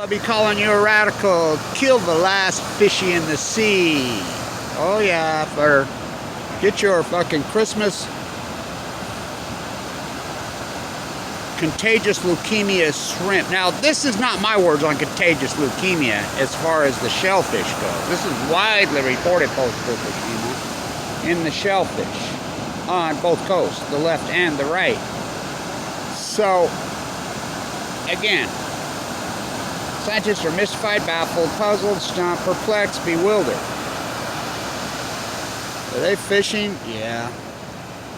I'll be calling you a radical. Kill the last fishy in the sea. Oh yeah, for get your fucking Christmas contagious leukemia shrimp. Now, this is not my words on contagious leukemia as far as the shellfish go. This is widely reported post-Fukushima in the shellfish on both coasts, the left and the right. So, again, scientists are mystified, baffled, puzzled, stumped, perplexed, bewildered. Are they fishing? Yeah.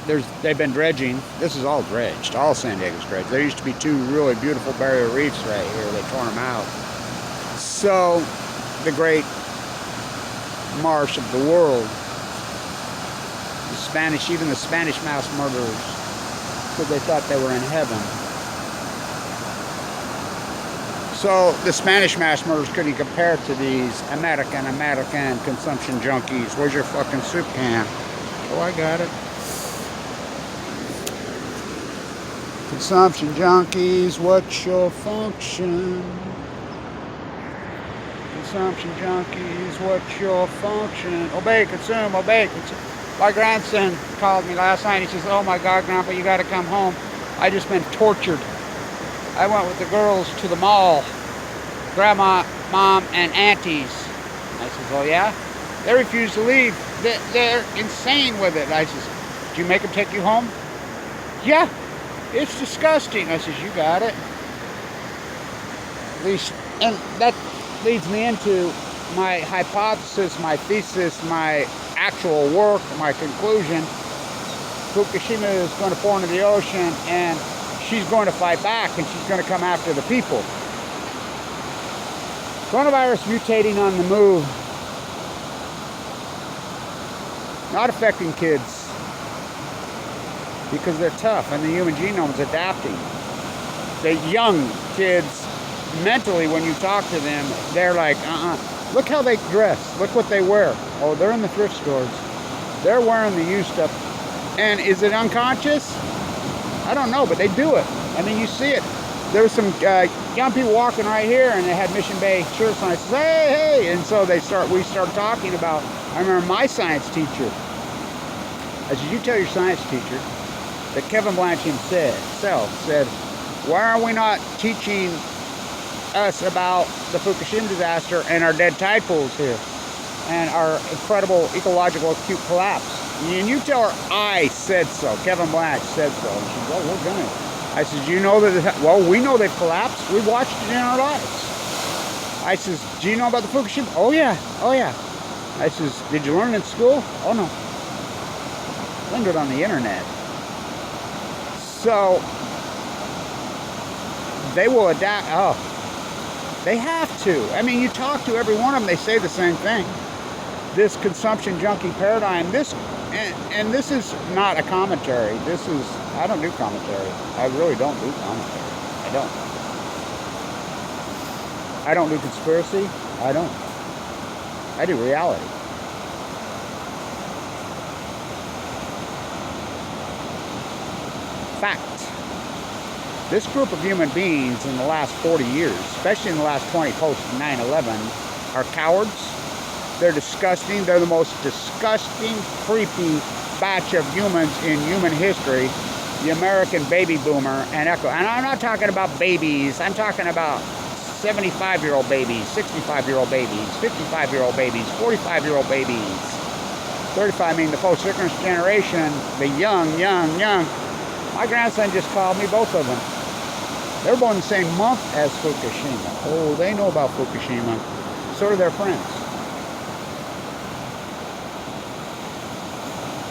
They've been dredging. This is all dredged. All San Diego's dredged. There used to be two really beautiful barrier reefs right here. They tore them out. So, the great marsh of the world, the Spanish, even the Spanish mass murderers, because they thought they were in heaven. So, the Spanish mass murderers couldn't compare to these American consumption junkies. Where's your fucking soup can? Oh, I got it. Consumption junkies, what's your function? Consumption junkies, what's your function? Obey, consume, obey, consume. My grandson called me last night. He says, oh my God, Grandpa, you got to come home. I just been tortured. I went with the girls to the mall. Grandma, Mom, and aunties. I says, oh yeah? They refuse to leave. They're insane with it. I says, do you make them take you home? Yeah. It's disgusting. I says, you got it. At least, and that leads me into my hypothesis, my thesis, my actual work, my conclusion. Fukushima is going to pour into the ocean, and she's going to fight back, and she's going to come after the people. Coronavirus mutating on the move. Not affecting kids, because they're tough and the human genome is adapting. The young kids, mentally, when you talk to them, they're like, Look how they dress. Look what they wear. Oh, they're in the thrift stores. They're wearing the used stuff. And is it unconscious? I don't know, but they do it. I mean, you see it. There was some young people walking right here, and they had Mission Bay shirts on. I said, hey, hey. And so we started talking about, I remember my science teacher. I said, you tell your science teacher that Kevin Blanch himself said, why are we not teaching us about the Fukushima disaster and our dead tide pools here and our incredible ecological acute collapse? And you tell her I said so. Kevin Blanch said so. And she said, well, we're going to. I said, you know that, well, we know they've collapsed. We watched it in our lives. I says, do you know about the Fukushima? Oh, yeah. Oh, yeah. I says, did you learn in school? Oh, no. Learned it on the internet. So, they will adapt. Oh, they have to. I mean, you talk to every one of them, they say the same thing. This consumption junkie paradigm, and this is not a commentary. This is, I don't do commentary. I really don't do commentary. I don't do conspiracy. I don't. I do reality. Fact. This group of human beings in the last 40 years, especially in the last 20 post 9/11, are cowards. They're disgusting. They're the most disgusting, creepy batch of humans in human history. The American baby boomer and echo. And I'm not talking about babies. I'm talking about 75-year-old babies, 65-year-old babies, 55-year-old babies, 45-year-old babies. 35, I mean the post-ignorance generation, the young. My grandson just called me, both of them. They were born the same month as Fukushima. Oh, they know about Fukushima. So do their friends.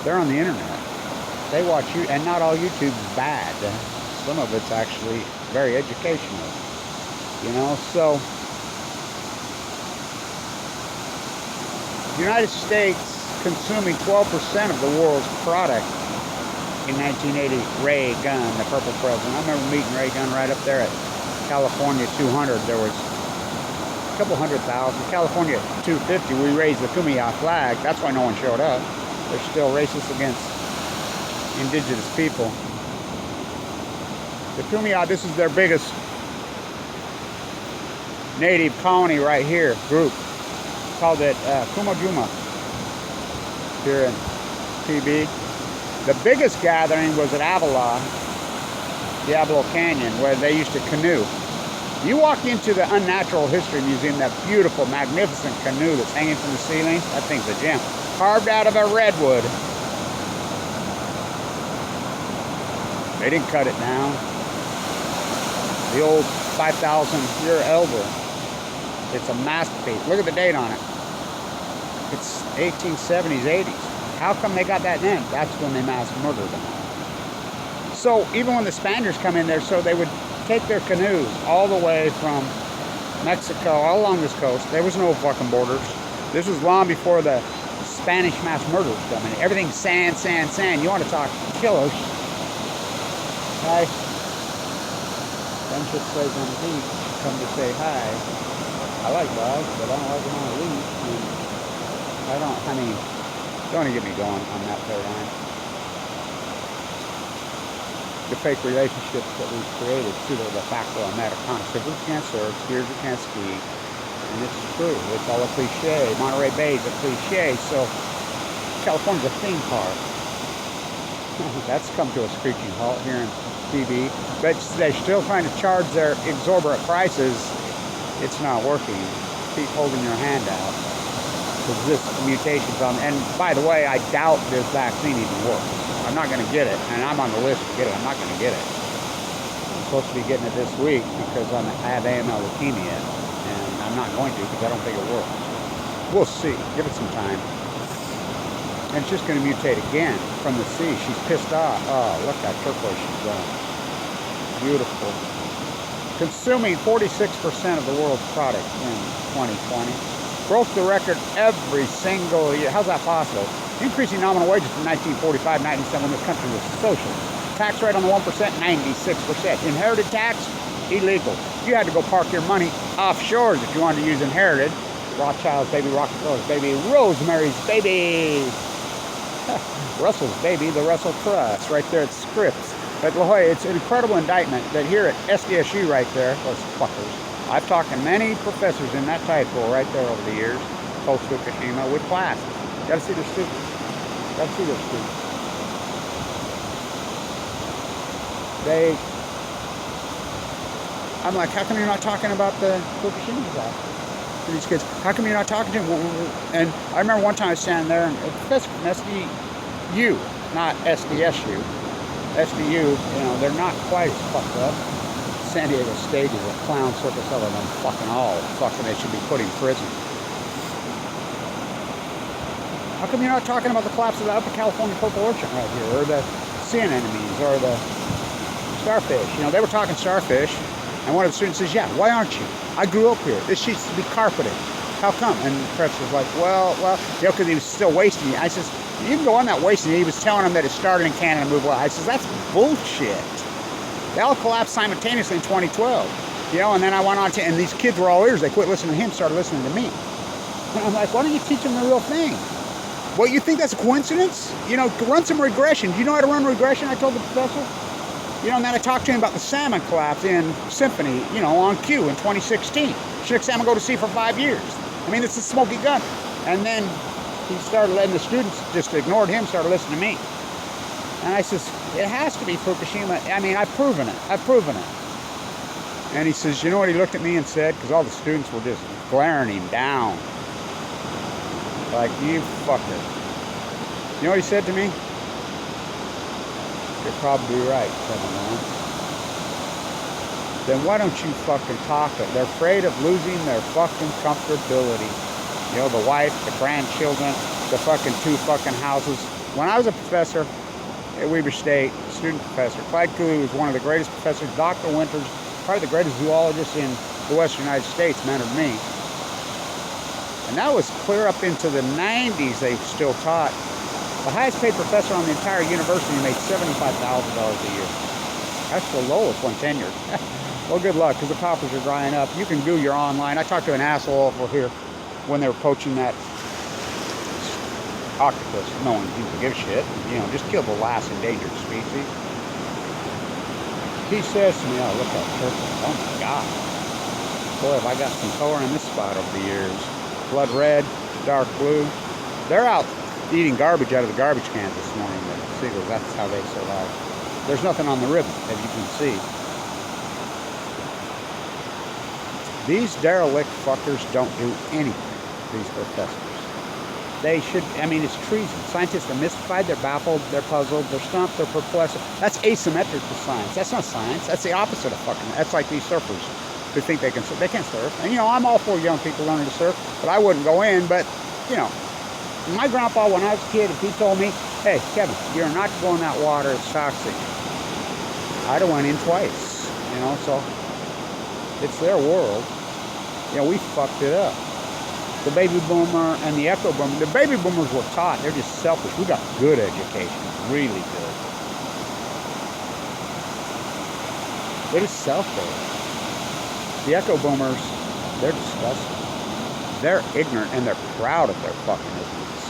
They're on the internet. They watch you, and not all YouTube's bad. Some of it's actually very educational. You know, so the United States consuming 12% of the world's product in 1980, Ray Gun, the purple president. I remember meeting Ray Gun right up there at California 200. There was a couple 100,000. California 250, we raised the Kumeyaw flag. That's why no one showed up. They're still racist against indigenous people. The Kumeyaw, this is their biggest native colony right here, group. Called it Kumajuma here in PB. The biggest gathering was at Avila, Diablo Canyon, where they used to canoe. You walk into the Unnatural History Museum, that beautiful, magnificent canoe that's hanging from the ceiling, that thing's a gem. Carved out of a redwood. They didn't cut it down. The old 5,000-year elder. It's a masterpiece. Look at the date on it. It's 1870s, 80s. How come they got that then? That's when they mass murdered them. So even when the Spaniards come in there, so they would take their canoes all the way from Mexico, all along this coast. There was no fucking borders. This was long before the Spanish mass murders come in. Everything's sand, sand, sand. You want to talk kilos? Hi. Friendship plays on the beach. Come to say hi. I like dogs, but I don't like them on a leash. Don't even get me going on that paradigm. The fake relationships that we've created, pseudo de facto Americana. Rivers can't surf, skiers who can't ski. And it's true. It's all a cliche. Monterey Bay is a cliche. So California's a theme park. That's come to a screeching halt here in PB. But they're still trying to charge their exorbitant prices. It's not working. Keep holding your hand out. Because this mutation's on. And by the way, I doubt this vaccine even works. I'm not going to get it. And I'm on the list to get it. I'm not going to get it. I'm supposed to be getting it this week because I have AML leukemia. And I'm not going to because I don't think it works. We'll see. Give it some time. And it's just going to mutate again from the sea. She's pissed off. Oh, look how turquoise she's going. Beautiful. Consuming 46% of the world's product in 2020. Broke the record every single year. How's that possible? Increasing nominal wages from 1945, 97 when this country was socialist. Tax rate on the 1%, 96%. Inherited tax, illegal. You had to go park your money offshore if you wanted to use inherited. Rothschild's baby, Rockefeller's baby, Rosemary's baby. Russell's baby, the Russell Trust, right there at Scripps. At La Jolla, it's an incredible indictment that here at SDSU right there, those fuckers, I've talked to many professors in that tide pool right there over the years, post-Fukushima, with classes. Got to see their students. Got to see their students. I'm like, how come you're not talking about the Fukushima disaster? To these kids, how come you're not talking to them? And I remember one time I was standing there, and a professor from SDU, not SDSU, SDU, they're not quite as fucked up. San Diego State is a clown circus other than fucking all. Fucking they should be put in prison. How come you're not talking about the collapse of the Upper California Purple Orchard right here, or the sea anemones, or the starfish? They were talking starfish, and one of the students says, yeah, why aren't you? I grew up here. This used to be carpeted. How come? And the professor was like, well, because he was still wasting it. I says, you can go on that wasting it. He was telling him that it started in Canada and moved well. I says, that's bullshit. They all collapsed simultaneously in 2012. And then I went on to, and these kids were all ears. They quit listening to him, started listening to me. And I'm like, why don't you teach them the real thing? What, you think that's a coincidence? Run some regression. Do you know how to run regression? I told the professor. And then I talked to him about the salmon collapse in Symphony, on cue in 2016. Chinook salmon go to sea for 5 years. I mean, it's a smoky gun. And then he started letting the students, just ignored him, started listening to me. And I says, it has to be Fukushima. I mean, I've proven it. And he says, you know what he looked at me and said? Because all the students were just glaring him down. Like, you fucker. You know what he said to me? You're probably right, 7-1. Then why don't you fucking talk it? They're afraid of losing their fucking comfortability. The wife, the grandchildren, the fucking 2 fucking houses. When I was a professor at Weber State, student professor, Clyde Cooley was one of the greatest professors. Dr. Winters, probably the greatest zoologist in the Western United States, mentored me. And that was clear up into the 90s they still taught. The highest paid professor on the entire university made $75,000 a year. That's the lowest one tenured. Well, good luck, because the coffers are drying up. You can do your online. I talked to an asshole over here when they were poaching that octopus. No one seems to give a shit. Just kill the last endangered species. He says to me, oh, look at that turtle. Oh, my God. Boy, have I got some color in this spot over the years. Blood red, dark blue. They're out eating garbage out of the garbage cans this morning, the seagulls. That's how they survive. There's nothing on the ribbon, as you can see. These derelict fuckers don't do anything, these professors. They should, I mean, it's treason. Scientists are mystified, they're baffled, they're puzzled, they're stumped, they're perplexed. That's asymmetric to science. That's not science. That's the opposite of fucking, that's like these surfers who think they can surf. They can't surf. And, you know, I'm all for young people learning to surf, but I wouldn't go in. But, you know, my grandpa, when I was a kid, if he told me, hey, Kevin, you're not to go in that water, it's toxic, I'd have went in twice, you know, so it's their world. You know, we fucked it up. The baby boomer and the echo boomer. The baby boomers were taught. They're just selfish. We got good education. Really good. They're just selfish. The echo boomers, they're disgusting. They're ignorant and they're proud of their fucking ignorance.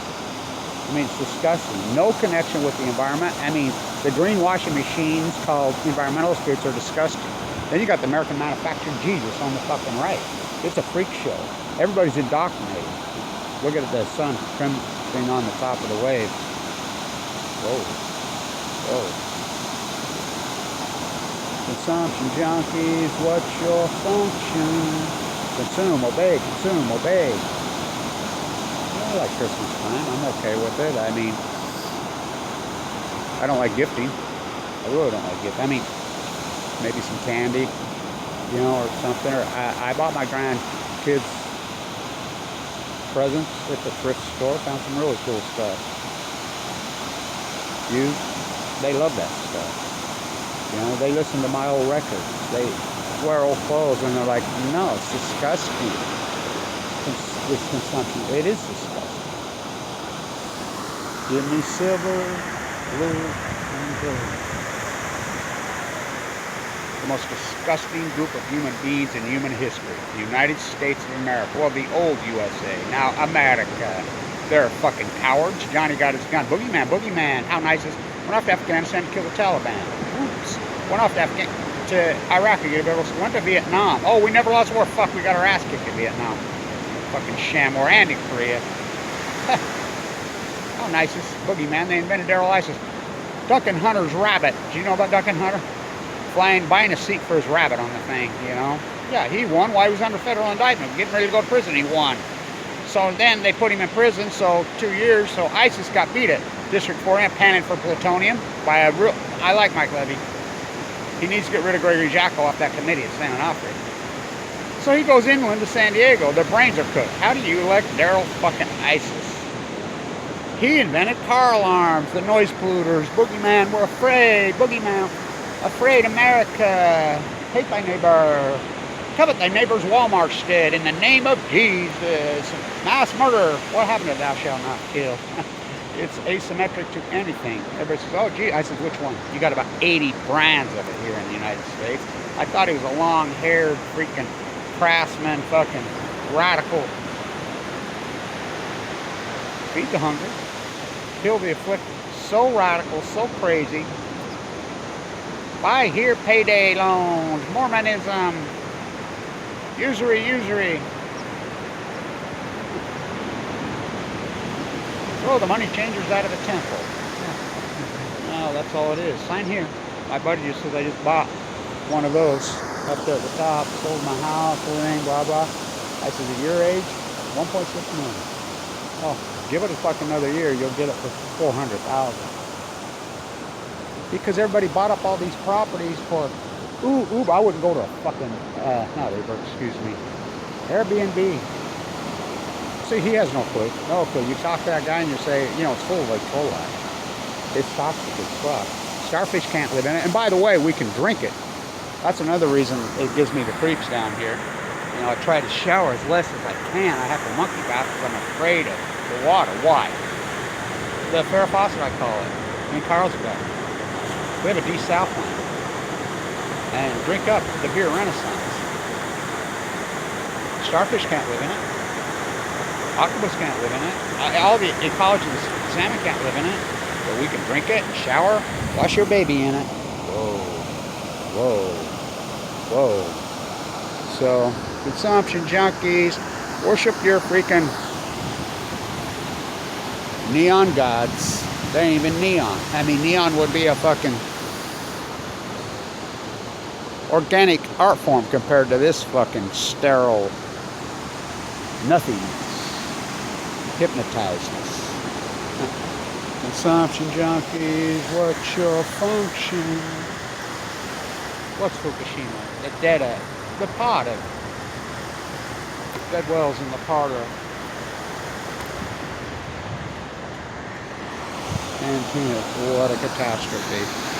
I mean, it's disgusting. No connection with the environment. I mean, the greenwashing machines called environmentalist groups are disgusting. Then you got the American manufactured Jesus on the fucking right. It's a freak show. Everybody's indoctrinated. Look at the sun trembling on the top of the wave. Whoa. Whoa. Consumption junkies, what's your function? Consume, obey, consume, obey. I like Christmas time. I'm okay with it. I mean, I don't like gifting. I really don't like gifting. I mean, maybe some candy, you know, or something. Or I bought my grandkids presents at the thrift store. Found some really cool stuff. They love that stuff. You know, they listen to my old records. They wear old clothes and they're like, no, it's disgusting. This consumption, it is disgusting. Give me silver, blue, and gold. The most disgusting group of human beings in human history. The United States of America. Well, the old USA. Now, America. They're fucking cowards. Johnny got his gun. Boogeyman, boogeyman. How nice is... Went off to Afghanistan to kill the Taliban. Oops. Went off to Iraq to get a better... Went to Vietnam. Oh, we never lost war. Fuck, we got our ass kicked in Vietnam. Fucking sham war. And in Korea. How nice is Boogeyman? They invented Daryl Isis. Duncan Hunter's rabbit. Do you know about Duncan Hunter? Buying a seat for his rabbit on the thing, you know. Yeah, he won while he was under federal indictment, getting ready to go to prison. He won. So then they put him in prison. So 2 years. So ISIS got beat at District 4 and panning for plutonium by a real. I like Mike Levy. He needs to get rid of Gregory Jacko off that committee at San Onofre. So he goes inland to San Diego. Their brains are cooked. How do you elect Daryl fucking ISIS? He invented car alarms, the noise polluters. Boogeyman, we're afraid. Boogeyman. Afraid America, hate thy neighbor, covet thy neighbor's Walmart stead in the name of Jesus. Mass murder, what happened to thou shalt not kill? It's asymmetric to anything. Everybody says, oh gee, I said, which one? You got about 80 brands of it here in the United States. I thought he was a long-haired freaking craftsman, fucking radical. Feed the hungry, heal the afflicted. So radical, so crazy. Buy here, payday loans, Mormonism, usury. Throw the money changers out of the temple. No, that's all it is. Sign here. My buddy just says I just bought one of those up there at the top, sold my house, everything, blah, blah. I said, at your age, 1.6 million. Oh, give it a fucking another year, you'll get it for 400,000. Because everybody bought up all these properties for, ooh, I wouldn't go to a fucking, not Uber, excuse me, Airbnb. See, he has no clue. No clue. You talk to that guy and you say, you know, it's full of E. coli. It's toxic as fuck. Starfish can't live in it. And by the way, we can drink it. That's another reason it gives me the creeps down here. You know, I try to shower as less as I can. I have to monkey bath because I'm afraid of the water. Why? The Farrah Fawcett, I call it, in Carlsbad. We have a desal plant. And drink up the beer renaissance. Starfish can't live in it. Octopus can't live in it. All the ecology of the salmon can't live in it. But we can drink it, shower, wash your baby in it. Whoa. So Consumption junkies. Worship your freaking neon gods. They ain't even neon. I mean, neon would be a fucking organic art form compared to this fucking sterile nothingness. Hypnotizeness. Consumption junkies, what's your function? What's Fukushima? The pot of dead wells in the part of and what a catastrophe.